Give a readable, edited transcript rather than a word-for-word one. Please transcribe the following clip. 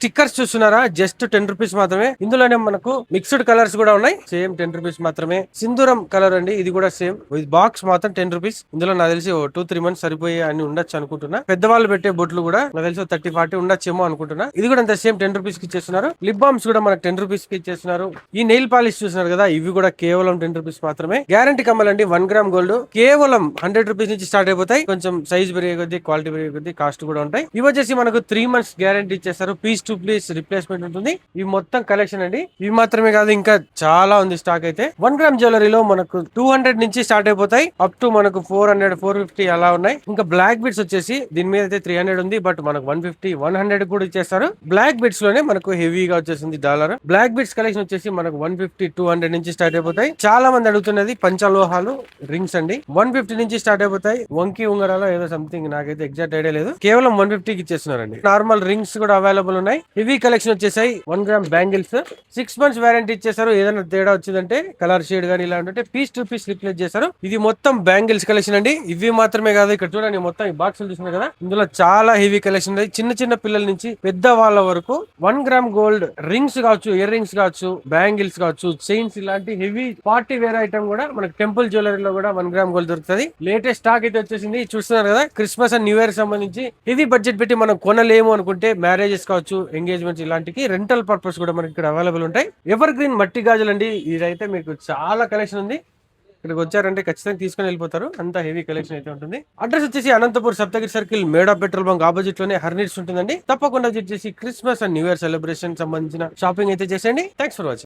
Stickers చూస్తున్నారా, just 10 rupees మాత్రమే. ఇందులోనే మనకు మిక్స్డ్ కలర్స్ కూడా ఉన్నాయి, సేమ్ 10 రూపీస్ మాత్రమే. సింధూరం కలర్ అండి, ఇది కూడా సేమ్. ఇది బాక్స్ మాత్రం 10 రూపీస్. ఇందులో నాకు తెలిసి 2-3 మంత్స్ సరిపోయే అన్ని ఉండొచ్చు అనుకుంటున్నా. పెద్దవాళ్ళు పెట్టే బొట్లు కూడా నాకు తెలిసి 30-40 ఉండొచ్చేమో అనుకుంటున్నా. ఇది కూడా అంత సేమ్ 10 రూపీస్ కి ఇచ్చేస్తున్నారు. లిప్ బామ్స్ కూడా మనకు 10 రూపీస్ కి ఇచ్చేస్తున్నారు. ఈ నెయిల్ పాలిష్ చూస్తున్నారు కదా, ఇవి కూడా కేవలం 10 రూపీస్ మాత్రమే. గ్యారంటీ కమ్మలండి, 1 గ్రామ్ గోల్డ్ కేవలం 100 రూపీస్ నుంచి స్టార్ట్ అయిపోతాయి. కొంచెం సైజ్ పెరిగే కొద్దీ, క్వాలిటీ పెరిగే కొద్దీ కాస్ట్ కూడా ఉంటాయి. ఇవి వచ్చేసి మనకు 3 మంత్స్ గ్యారంటీ ఇచ్చేస్తారు. పీస్ టు పీస్ రిప్లేస్మెంట్ ఉంటుంది. ఇవి మొత్తం కలెక్షన్ అండి. ఇవి మాత్రమే కాదు, ఇంకా చాలా ఉంది స్టాక్ అయితే. 1 గ్రామ్ జ్యువెలరీలో మనకు 200 నుంచి స్టార్ట్ అయిపోతాయి, అప్ టు మనకు 400-450 అలా ఉన్నాయి. ఇంకా బ్లాక్ బిట్స్ వచ్చేసి దీని మీద అయితే 300 ఉంది, బట్ మనకు 150-100 కూడా ఇచ్చేస్తారు. బ్లాక్ బిట్స్ లోనే మనకు హెవీగా వచ్చేసింది డాలర్. బ్లాక్ బిట్స్ కలెక్షన్ వచ్చేసి మనకు 150-200 నుంచి స్టార్ట్ అయిపోతాయి. చాలా మంది అడుగుతున్నది పంచలోహాలు రింగ్స్ అండి. 150 నుంచి స్టార్ట్ అయిపోతాయి. వంకి ఉంగరాలు ఏదో సంథింగ్, నాకైతే ఎగ్జాక్ట్ ఐడియా లేదు. కేవలం 150 కి ఇచ్చేస్తున్నారండి. నార్మల్ రింగ్స్ కూడా అవైలబుల్ ఉన్నాయి. హెవీ కలెక్షన్ వచ్చేసాయి. 1 గ్రామ్ బ్యాంగిల్స్ 6 మంత్స్ వారంటీ ఇచ్చేస్తారు. ఏదైనా తేడా వచ్చిందంటే కలర్ షేడ్ గానీ ఇలా ఉంటే పీస్ టు పీస్ రిప్లేస్ చేస్తారు. ఇది మొత్తం బ్యాంగిల్స్ కలెక్షన్ అండి. ఇవి మాత్రమే కాదు, ఇక్కడ చూడండి మొత్తం ఈ బాక్సులు చూస్తున్నారు కదా, ఇందులో చాలా హెవీ కలెక్షన్ ఉంది. చిన్న చిన్న పిల్లల నుంచి పెద్ద వాళ్ళ వరకు 1 గ్రామ్ గోల్డ్ రింగ్స్ కావచ్చు, ఇయర్ రింగ్స్ కావచ్చు, బ్యాంగిల్స్ కావచ్చు, చైన్స్, ఇలాంటి హెవీ పార్టీ వేర్ ఐటమ్ కూడా మనకి టెంపుల్ జ్యువెలరీలో కూడా 1 గ్రామ్ గోల్డ్ దొరుకుతుంది. లేటెస్ట్ స్టాక్ అయితే వచ్చేసింది. చూస్తున్నారు కదా, క్రిస్మస్ అండ్ న్యూ ఇయర్ సంబంధించి హెవీ బడ్జెట్ పెట్టి మనం కొనలేము అనుకుంటే మ్యారేజెస్ కావచ్చు, ఎంగేజ్మెంట్స్, ఇలాంటికి రెంటల్ పర్పస్ కూడా మనకి ఇక్కడ అవైలబుల్ ఉంటాయి. ఎవర్ గ్రీన్ మట్టి గాజులు అండి, ఇదైతే మీకు చాలా కలెక్షన్ ఉంది. ఇక్కడికి వచ్చారంటే ఖచ్చితంగా తీసుకుని వెళ్ళిపోతారు, అంత హెవీ కలెక్షన్ అయితే ఉంటుంది. అడ్రస్ వచ్చేసి అనంతపూర్ సప్తగిరి సర్కిల్, మేడా పెట్రోల్ బంక్ ఆపోజిట్ లోనే హర్నిట్స్ ఉంటుందండి. తప్పకుండా వచ్చేసి Christmas and new year celebration సంబంధించిన షాపింగ్ అయితే చేసేయండి. Thanks for watching.